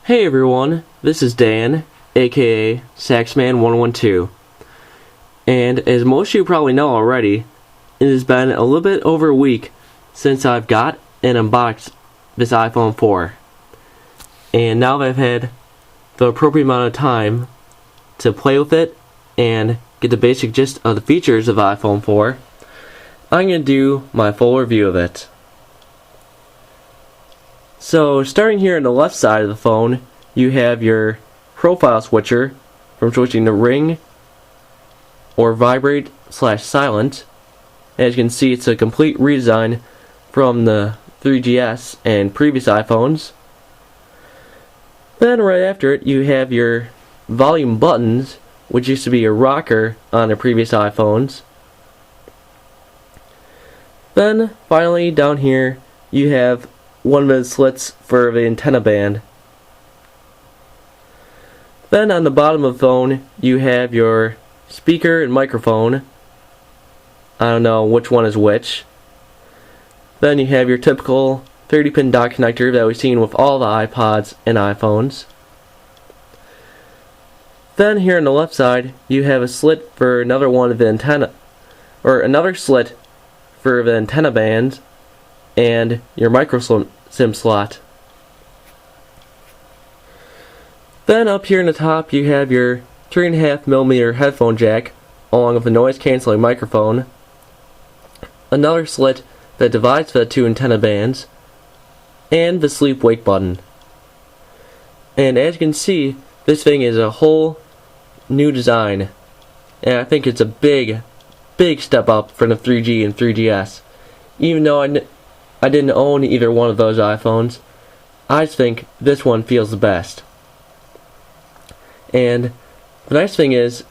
Hey everyone, this is Dan, aka Saxman112, and as most of you probably know already, it has been a little bit over a week since I've got and unboxed this iPhone 4, and now that I've had the appropriate amount of time to play with it and get the basic gist of the features of the iPhone 4, I'm going to do my full review of it. So, starting here on the left side of the phone, you have your profile switcher from switching to ring or vibrate / silent. As you can see, it's a complete redesign from the 3GS and previous iPhones. Then right after it, you have your volume buttons, which used to be a rocker on the previous iPhones. Then finally down here, you have 1-minute slits for the antenna band. Then on the bottom of the phone, you have your speaker and microphone. I don't know which one is which. Then you have your typical 30-pin dock connector that we've seen with all the iPods and iPhones. Then here on the left side, you have a slit for another one of the antenna, or another slit for the antenna band, and your micro SIM slot. Then up here in the top you have your 3.5mm headphone jack along with a noise cancelling microphone, another slit that divides the two antenna bands, and the sleep wake button. And as you can see, this thing is a whole new design, and I think it's a big step up from the 3G and 3GS. Even though I didn't own either one of those iPhones, I just think this one feels the best. And the nice thing is,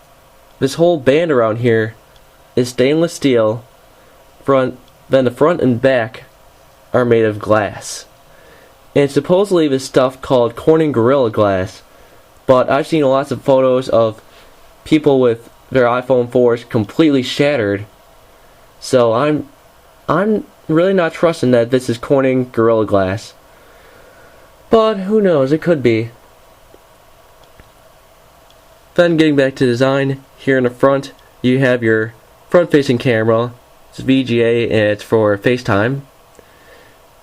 this whole band around here is stainless steel, then the front and back are made of glass. And supposedly this stuff called Corning Gorilla Glass, but I've seen lots of photos of people with their iPhone 4s completely shattered, so I'm really not trusting that this is Corning Gorilla Glass. But who knows, it could be. Then getting back to design, here in the front you have your front-facing camera. It's VGA and it's for FaceTime.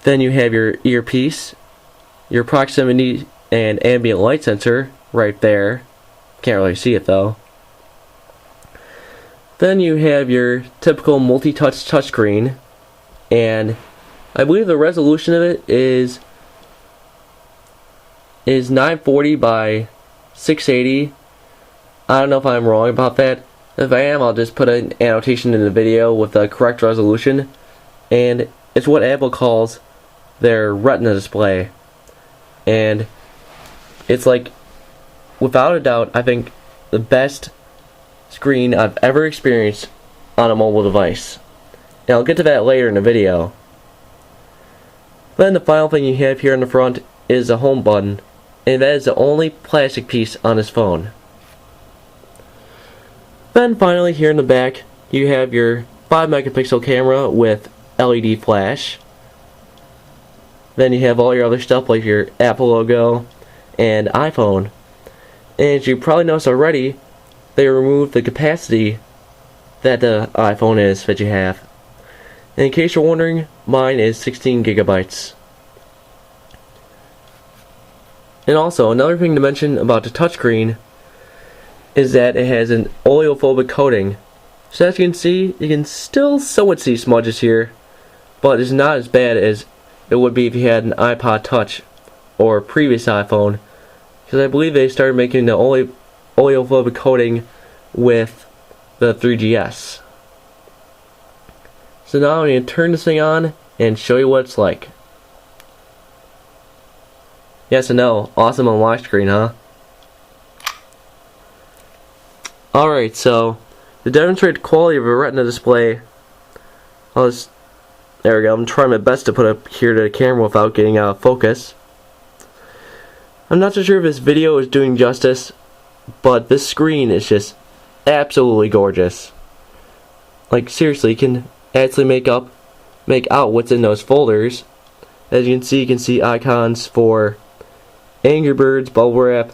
Then you have your earpiece, your proximity and ambient light sensor right there. Can't really see it though. Then you have your typical multi-touch touchscreen, and I believe the resolution of it is 940 by 680. I don't know if I'm wrong about that. If I am, I'll just put an annotation in the video with the correct resolution. And it's what Apple calls their retina display. And it's like, without a doubt, I think the best screen I've ever experienced on a mobile device. And I'll get to that later in the video. Then the final thing you have here in the front is a home button, and that is the only plastic piece on this phone. Then finally here in the back you have your 5-megapixel camera with LED flash. Then you have all your other stuff like your Apple logo and iPhone. And as you probably noticed already, they removed the capacity that the iPhone is that you have. And in case you're wondering, mine is 16 gigabytes. And also, another thing to mention about the touchscreen is that it has an oleophobic coating. So as you can see, you can still somewhat see smudges here, but it's not as bad as it would be if you had an iPod Touch or a previous iPhone, because I believe they started making the oleophobic coating with the 3GS. So now I'm going to turn this thing on and show you what it's like. Yes, I know, awesome on my screen, huh? Alright, so to demonstrate the quality of a retina display, there we go, I'm trying my best to put up here to the camera without getting out of focus. I'm not so sure if this video is doing justice, but this screen is just absolutely gorgeous. Like seriously, you can actually make out what's in those folders. As you can see icons for Angry Birds, Bubble Wrap,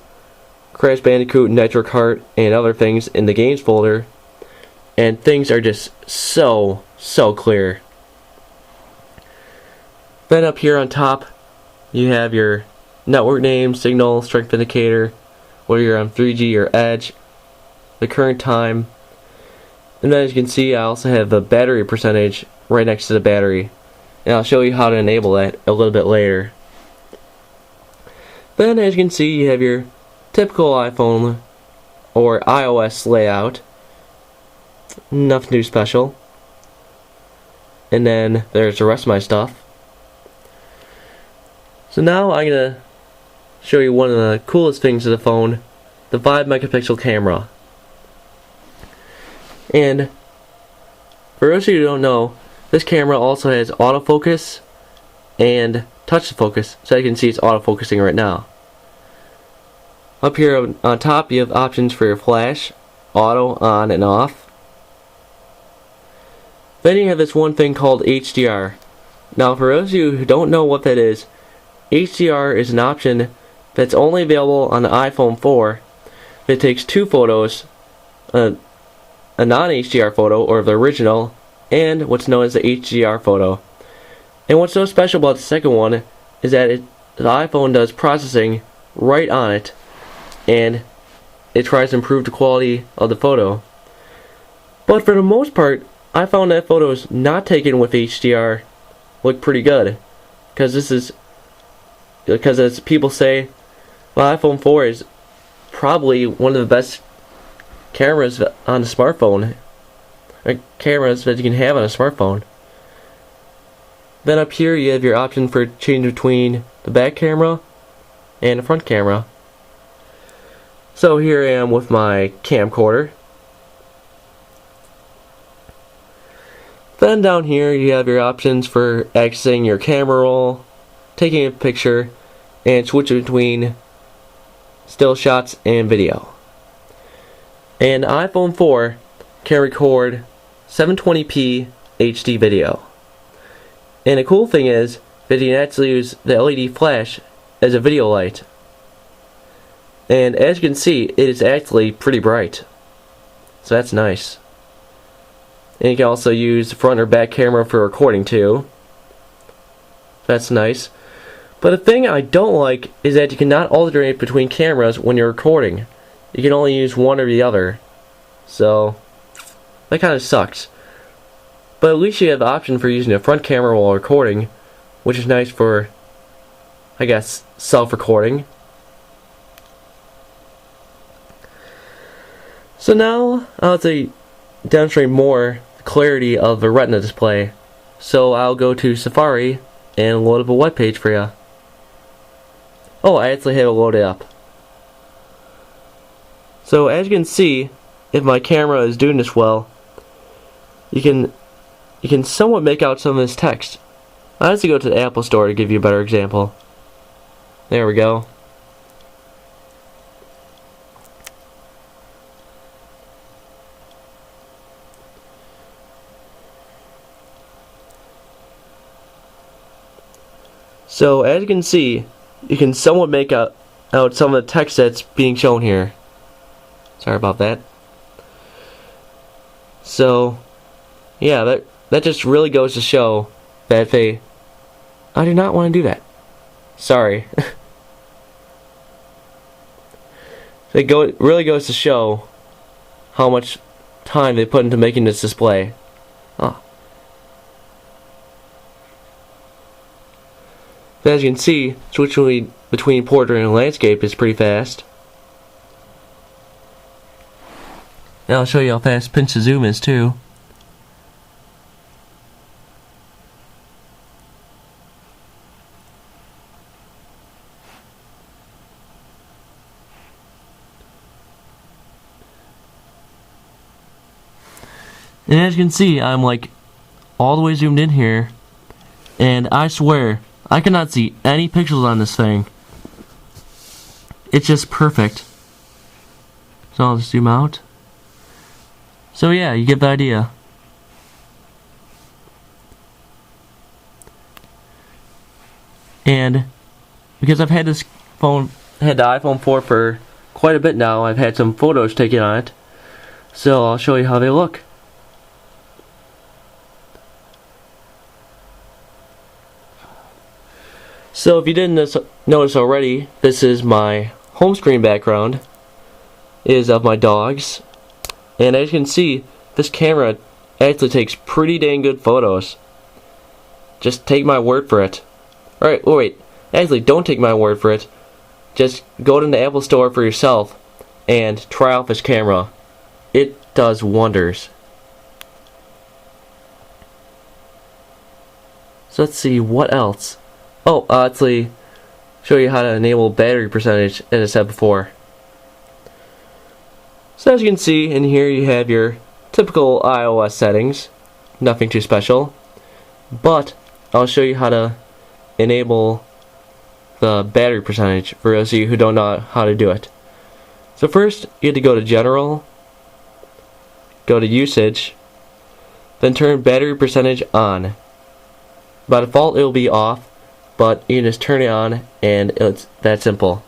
Crash Bandicoot, Nitro Kart, and other things in the games folder, and things are just so clear. Then up here on top, you have your network name, signal, strength indicator, whether you're on 3G or Edge, the current time, and then as you can see, I also have the battery percentage right next to the battery, and I'll show you how to enable that a little bit later. Then as you can see, you have your typical iPhone or iOS layout. Nothing too special. And then there's the rest of my stuff. So now I'm going to show you one of the coolest things of the phone, the 5 megapixel camera. And for those of you who don't know, this camera also has autofocus and touch to focus, so you can see it's autofocusing right now. Up here on top you have options for your flash, auto, on and off. Then you have this one thing called HDR. Now for those of you who don't know what that is, HDR is an option that's only available on the iPhone 4. It takes two photos, a non-HDR photo, or the original, and what's known as the HDR photo. And what's so special about the second one is that the iPhone does processing right on it, and it tries to improve the quality of the photo. But for the most part, I found that photos not taken with HDR look pretty good, because as people say, well, iPhone 4 is probably one of the best cameras on a smartphone, or cameras that you can have on a smartphone. Then up here you have your option for change between the back camera and the front camera. So here I am with my camcorder. Then down here you have your options for accessing your camera roll, taking a picture, and switching between still shots and video. And iPhone 4 can record 720p HD video. And the cool thing is that you can actually use the LED flash as a video light. And as you can see, it is actually pretty bright. So that's nice. And you can also use the front or back camera for recording too. That's nice. But the thing I don't like is that you cannot alternate between cameras when you're recording. You can only use one or the other. So that kind of sucks. But at least you have the option for using the front camera while recording, which is nice for, I guess, self-recording. So now I'll demonstrate more clarity of the retina display. So I'll go to Safari and load up a web page for you. Oh, I actually have it loaded up. So as you can see, if my camera is doing this well, you can somewhat make out some of this text. I have to go to the Apple Store to give you a better example. There we go. So as you can see, you can somewhat make out some of the text that's being shown here. Sorry about that. So yeah, that just really goes to show that I do not want to do that. Sorry. It really goes to show how much time they put into making this display. As you can see, switching between portrait and landscape is pretty fast. Now I'll show you how fast pinch to zoom is too. And as you can see, I'm like all the way zoomed in here, and I swear I cannot see any pixels on this thing. It's just perfect. So I'll just zoom out. So yeah, you get the idea. And because I've had this phone had the iPhone 4 for quite a bit now. I've had some photos taken on it, so I'll show you how they look. So if you didn't notice already, this is my home screen background. It is of my dogs, and as you can see, this camera actually takes pretty dang good photos. Just take my word for it. Alright, wait, actually don't take my word for it. Just go to the Apple Store for yourself and try out this camera. It does wonders. So let's see, what else? Oh, actually, show you how to enable battery percentage, as I said before. So as you can see, in here you have your typical iOS settings. Nothing too special. But I'll show you how to enable the battery percentage for those of you who don't know how to do it. So first, you have to go to General, go to Usage, then turn battery percentage on. By default, it will be off, but you can just turn it on, and it's that simple.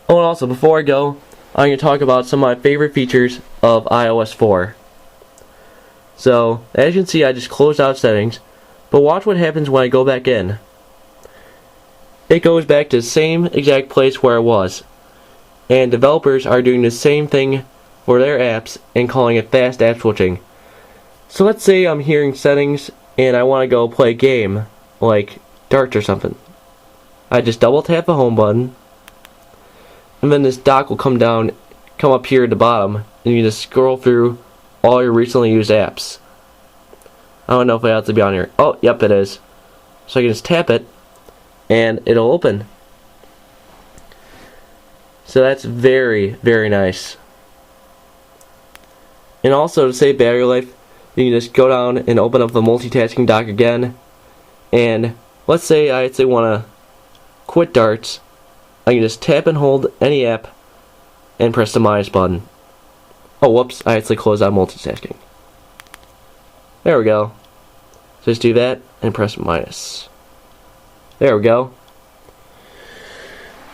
Oh, and also, before I go, I'm going to talk about some of my favorite features of iOS 4. So, as you can see, I just closed out settings, but watch what happens when I go back in. It goes back to the same exact place where it was, and developers are doing the same thing for their apps and calling it fast app switching. So let's say I'm here in settings and I want to go play a game, like darts or something. I just double tap the home button, and then this dock will come up here at the bottom, and you just scroll through all your recently used apps. I don't know if it has to be on here. Oh, yep, it is. So I can just tap it, and it'll open. So that's very, very nice. And also, to save battery life, you can just go down and open up the multitasking dock again, and let's say I want to quit darts. I can just tap and hold any app and press the minus button. Oh, whoops, I actually closed out multitasking. There we go. So just do that and press minus. There we go.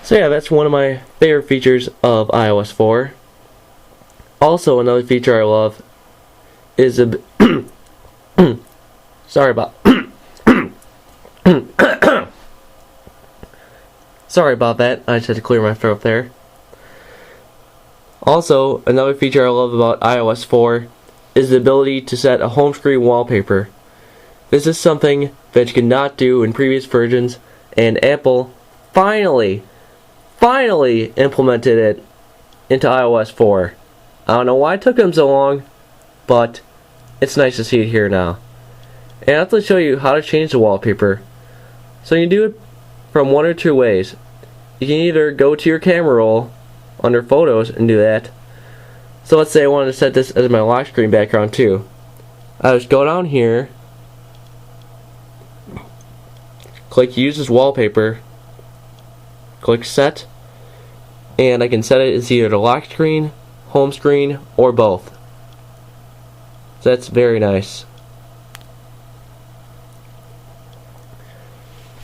So yeah, that's one of my favorite features of iOS 4. Also, another feature I love is a sorry about sorry about that. I just had to clear my throat there. Also, another feature I love about iOS 4 is the ability to set a home screen wallpaper. This is something that you cannot do in previous versions, and Apple finally implemented it into iOS 4. I don't know why it took them so long, but it's nice to see it here now. And I have to show you how to change the wallpaper. So you can do it from one or two ways. You can either go to your camera roll under photos and do that. So let's say I wanted to set this as my lock screen background too. I just go down here, click use as wallpaper, click set, and I can set it as either the lock screen, home screen, or both. So that's very nice.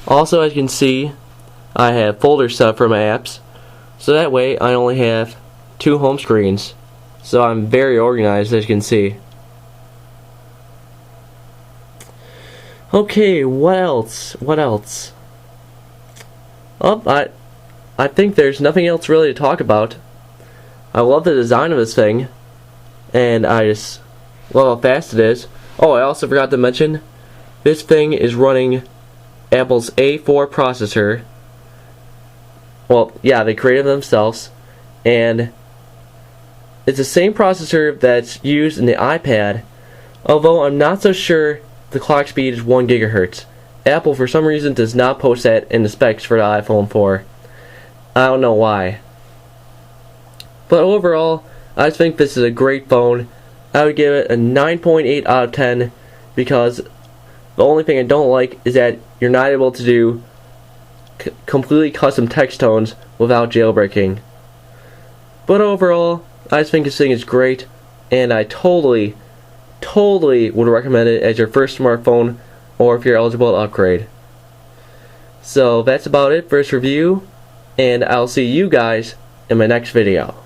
Also, as you can see, I have folders set up for my apps, so that way I only have 2 home screens. So I'm very organized, as you can see. Okay, what else? What else? Oh, I think there's nothing else really to talk about. I love the design of this thing, and I just love how fast it is. Oh, I also forgot to mention, this thing is running Apple's A4 processor. Well, yeah, they created it themselves, and it's the same processor that's used in the iPad, although I'm not so sure the clock speed is 1 gigahertz. Apple, for some reason, does not post that in the specs for the iPhone 4. I don't know why. But overall, I just think this is a great phone. I would give it a 9.8 out of 10, because the only thing I don't like is that you're not able to do completely custom text tones without jailbreaking. But overall, I just think this thing is great, and I totally would recommend it as your first smartphone, or if you're eligible to upgrade. So that's about it for this review, and I'll see you guys in my next video.